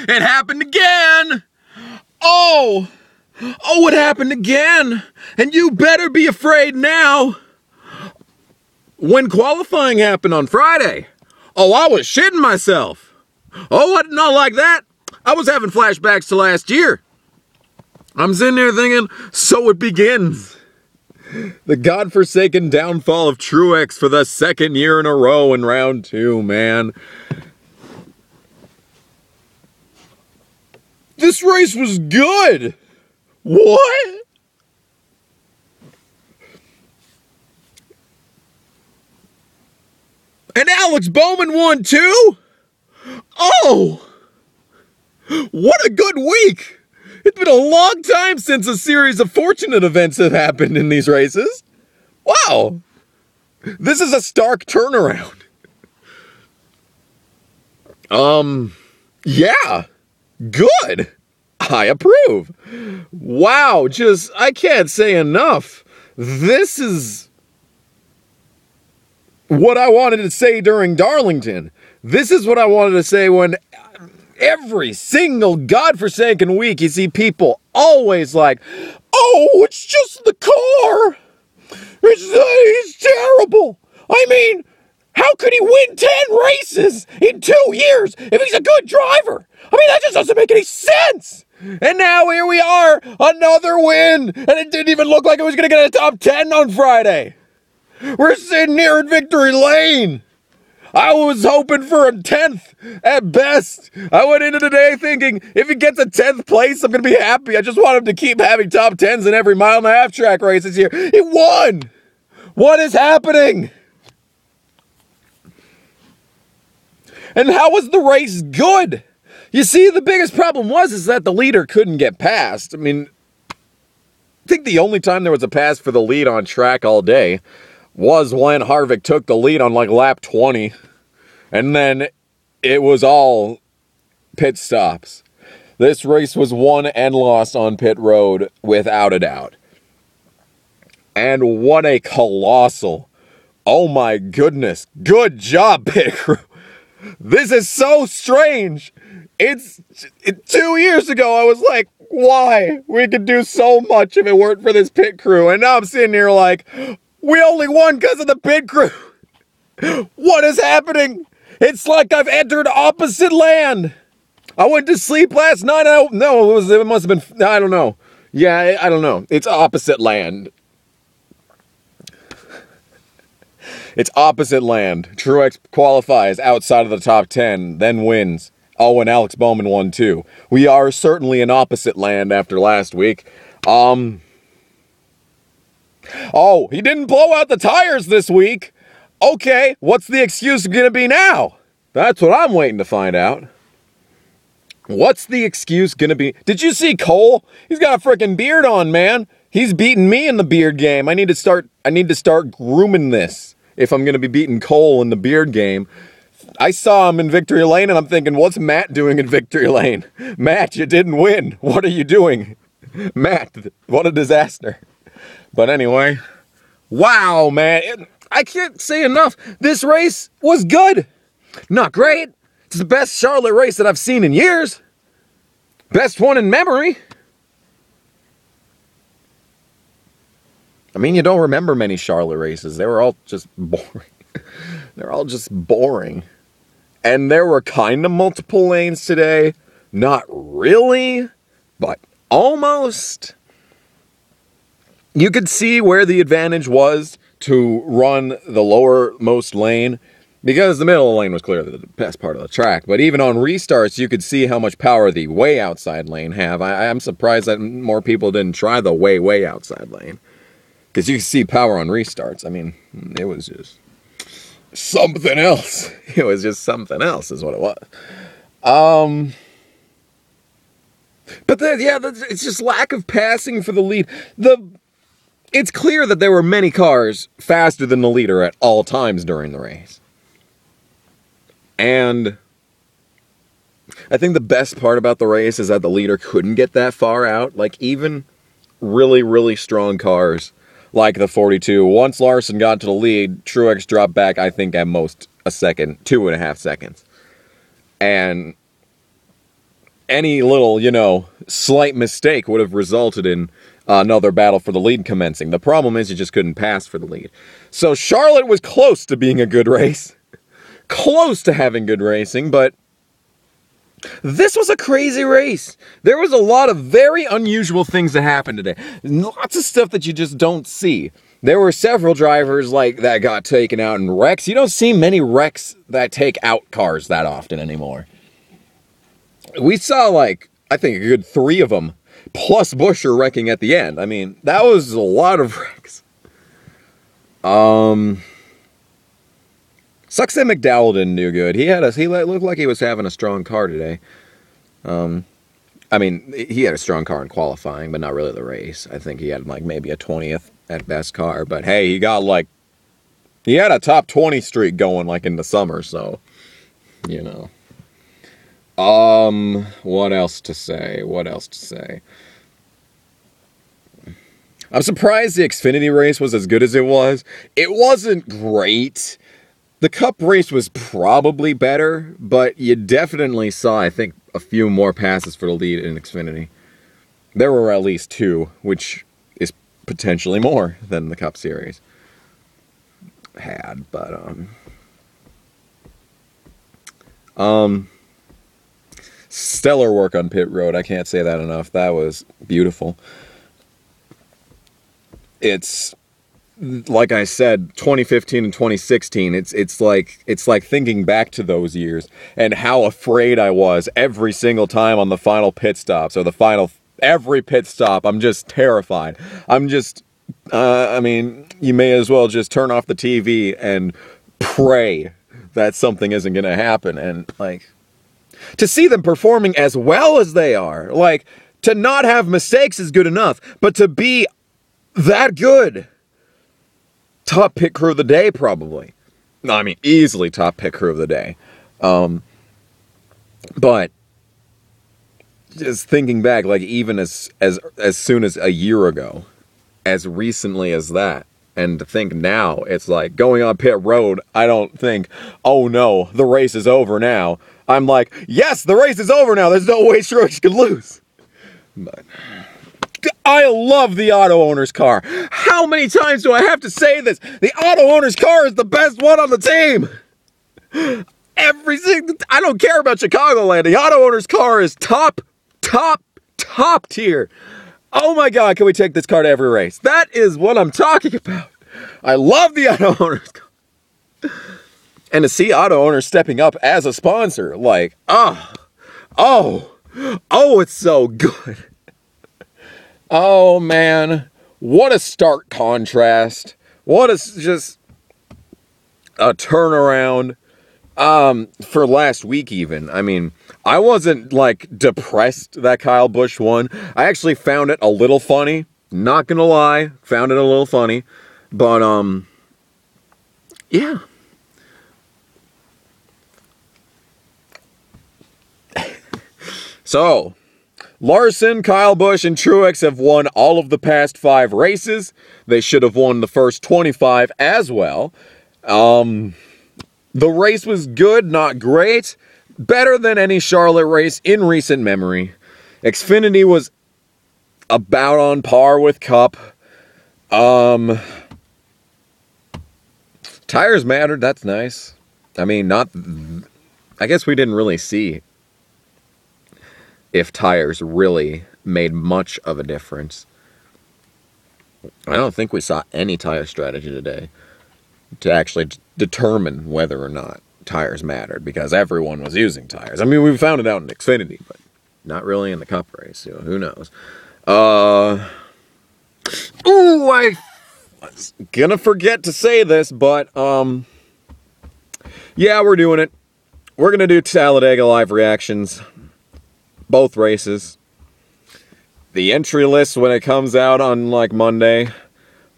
It happened again! Oh! Oh, it happened again! And you better be afraid now! When qualifying happened on Friday, oh, I was shitting myself. Oh, I did not like that. I was having flashbacks to last year. I'm sitting there thinking, so it begins. The godforsaken downfall of Truex for the second year in a row in round 2, man. This race was good. What? And Alex Bowman won too? Oh! What a good week! It's been a long time since a series of fortunate events have happened in these races. Wow! This is a stark turnaround. Yeah. Good. I approve. Wow, I can't say enough. This is what I wanted to say during Darlington. This is what I wanted to say when every single godforsaken week you see people always like, oh, it's just the car. It's terrible. I mean, how could he win 10 races in 2 years if he's a good driver? I mean, that just doesn't make any sense. And now here we are, another win, and it didn't even look like it was going to get a top 10 on Friday. We're sitting here in victory lane. I was hoping for a 10th at best. I went into today thinking, if he gets a 10th place, I'm going to be happy. I just want him to keep having top 10s in every mile-and-a-half track race this year. He won! What is happening? And how was the race good? You see, the biggest problem is that the leader couldn't get past. I mean, I think the only time there was a pass for the lead on track all day was when Harvick took the lead on like lap 20. And then it was all pit stops. This race was won and lost on pit road without a doubt. And what a colossal, oh my goodness, good job, pit crew. This is so strange. 2 years ago, I was like, why? We could do so much if it weren't for this pit crew. And now I'm sitting here like, we only won because of the pit crew. What is happening? It's like I've entered opposite land. I went to sleep last night. It must have been, I don't know. Yeah, I don't know. It's opposite land. It's opposite land. Truex qualifies outside of the top 10, then wins. Oh, and Alex Bowman won too. We are certainly in opposite land after last week. Oh, he didn't blow out the tires this week. Okay, what's the excuse going to be now? That's what I'm waiting to find out. What's the excuse going to be? Did you see Cole? He's got a freaking beard on, man. He's beating me in the beard game. I need to start grooming this if I'm going to be beating Cole in the beard game. I saw him in victory lane and I'm thinking, what's Matt doing in victory lane? Matt, you didn't win. What are you doing? Matt, what a disaster. But anyway, wow, man. I can't say enough. This race was good. Not great. It's the best Charlotte race that I've seen in years. Best one in memory. I mean, you don't remember many Charlotte races. They were all just boring. They're all just boring. And there were kind of multiple lanes today. Not really, but almost. You could see where the advantage was to run the lowermost lane because the middle of the lane was clearly the best part of the track. But even on restarts, you could see how much power the way outside lane have. I'm surprised that more people didn't try the way outside lane. Because you can see power on restarts. I mean, it was just something else. It was just something else is what it was. But it's just lack of passing for the lead. It's clear that there were many cars faster than the leader at all times during the race. And I think the best part about the race is that the leader couldn't get that far out. Like, even really, really strong cars like the 42. Once Larson got to the lead, Truex dropped back, I think, at most a second, 2.5 seconds. And any little, slight mistake would have resulted in another battle for the lead commencing. The problem is you just couldn't pass for the lead. So Charlotte was close to being a good race. Close to having good racing, but this was a crazy race. There was a lot of very unusual things that happened today. Lots of stuff that you just don't see. There were several drivers that got taken out in wrecks. You don't see many wrecks that take out cars that often anymore. We saw I think a good 3 of them, plus Buescher wrecking at the end. I mean, that was a lot of wrecks. Sucks that McDowell didn't do good. He looked like he was having a strong car today. I mean, he had a strong car in qualifying, but not really the race. I think he had maybe a 20th at best car. But hey, he had a top 20 streak going in the summer, so, what else to say? I'm surprised the Xfinity race was as good as it was. It wasn't great. The Cup race was probably better, but you definitely saw, I think, a few more passes for the lead in Xfinity. There were at least 2, which is potentially more than the Cup Series had, but, stellar work on pit road. I can't say that enough. That was beautiful. It's, like I said, 2015 and 2016, it's like thinking back to those years and how afraid I was every single time on the final pit stops, or every pit stop. I'm just terrified. I mean, you may as well just turn off the TV and pray that something isn't going to happen. And to see them performing as well as they are, to not have mistakes is good enough, but to be that good. Top pit crew of the day, probably. I mean, easily top pit crew of the day. But just thinking back, even as soon as a year ago, as recently as that, and to think now, it's going on pit road, I don't think, oh no, the race is over now. I'm yes, the race is over now. There's no way Truex could lose. But I love the auto owner's car. How many times do I have to say this? The auto owner's car is the best one on the team. I don't care about Chicagoland. The auto owner's car is top tier. Oh my God, can we take this car to every race? That is what I'm talking about. I love the auto owner's car. And to see auto owners stepping up as a sponsor, it's so good. Oh man, what a stark contrast. What just a turnaround for last week even. I mean, I wasn't depressed that Kyle Busch won. I actually found it a little funny. Not gonna lie, found it a little funny. But yeah. So, Larson, Kyle Busch, and Truex have won all of the past 5 races. They should have won the first 25 as well. The race was good, not great. Better than any Charlotte race in recent memory. Xfinity was about on par with Cup. Tires mattered, that's nice. I mean, I guess we didn't really see if tires really made much of a difference. I don't think we saw any tire strategy today to actually determine whether or not tires mattered, because everyone was using tires. I mean, we found it out in Xfinity, but not really in the Cup race. Who knows? I was gonna forget to say this, but yeah, we're doing it. We're gonna do Talladega live reactions. Both races. The entry list when it comes out on Monday.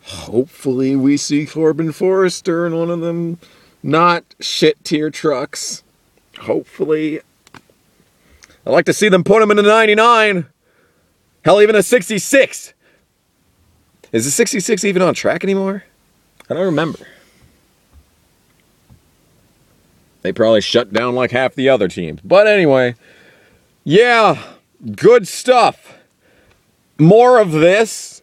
Hopefully we see Corbin Forrester in one of them not shit tier trucks. Hopefully. I'd like to see them put him in a 99. Hell, even a 66. Is the 66 even on track anymore? I don't remember. They probably shut down like half the other teams. But anyway, yeah, good stuff. More of this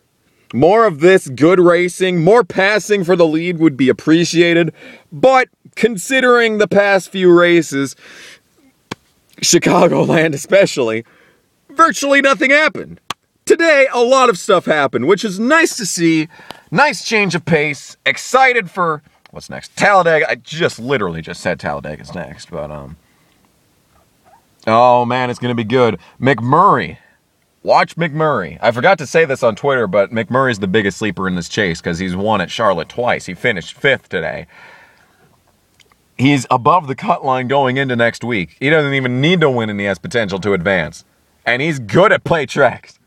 good racing, more passing for the lead would be appreciated. But considering the past few races, Chicagoland especially, virtually nothing happened. Today, a lot of stuff happened, which is nice to see. Nice change of pace. Excited for what's next. Talladega. I literally just said Talladega's next, but oh man, it's gonna be good. McMurray. Watch McMurray. I forgot to say this on Twitter, but McMurray's the biggest sleeper in this chase because he's won at Charlotte twice. He finished 5th today. He's above the cut line going into next week. He doesn't even need to win and he has potential to advance. And he's good at play tracks.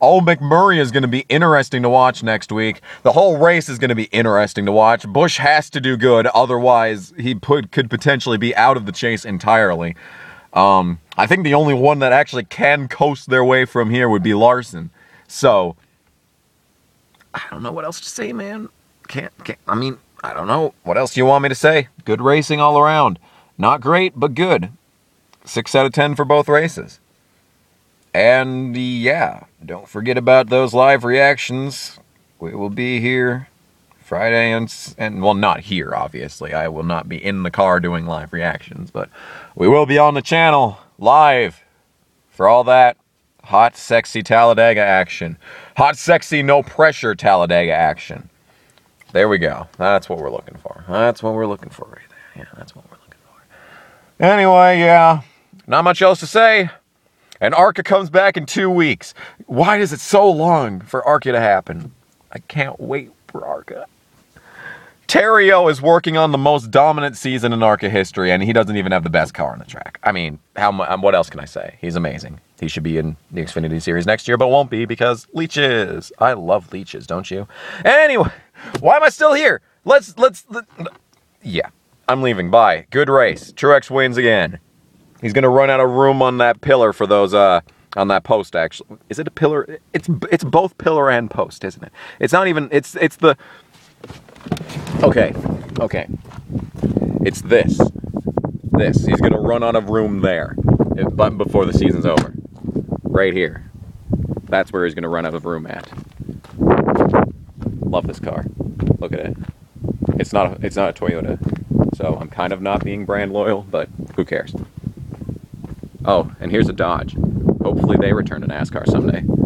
Oh, McMurray is going to be interesting to watch next week. The whole race is going to be interesting to watch. Busch has to do good, otherwise he could potentially be out of the chase entirely. I think the only one that actually can coast their way from here would be Larson. So, I don't know what else to say, man. I don't know. What else do you want me to say? Good racing all around. Not great, but good. 6 out of 10 for both races. And yeah, don't forget about those live reactions. We will be here Friday and well, not here, obviously. I will not be in the car doing live reactions, but we will be on the channel live for all that hot, sexy Talladega action. Hot, sexy, no pressure Talladega action. There we go. That's what we're looking for. That's what we're looking for right there. Yeah, that's what we're looking for. Anyway, yeah, not much else to say. And ARCA comes back in 2 weeks. Why is it so long for ARCA to happen? I can't wait for ARCA. Terrio is working on the most dominant season in ARCA history, and he doesn't even have the best car on the track. I mean, what else can I say? He's amazing. He should be in the Xfinity Series next year, but won't be because leeches. I love leeches, don't you? Anyway, why am I still here? Yeah, I'm leaving. Bye. Good race. Truex wins again. He's gonna run out of room on that pillar for those on that post. Actually, is it a pillar? It's both pillar and post, isn't it? It's not even. It's the. Okay. It's this. He's gonna run out of room there, but before the season's over. Right here. That's where he's gonna run out of room at. Love this car. Look at it. It's not a Toyota, so I'm kind of not being brand loyal, but who cares? Oh, and here's a Dodge. Hopefully they return to NASCAR someday.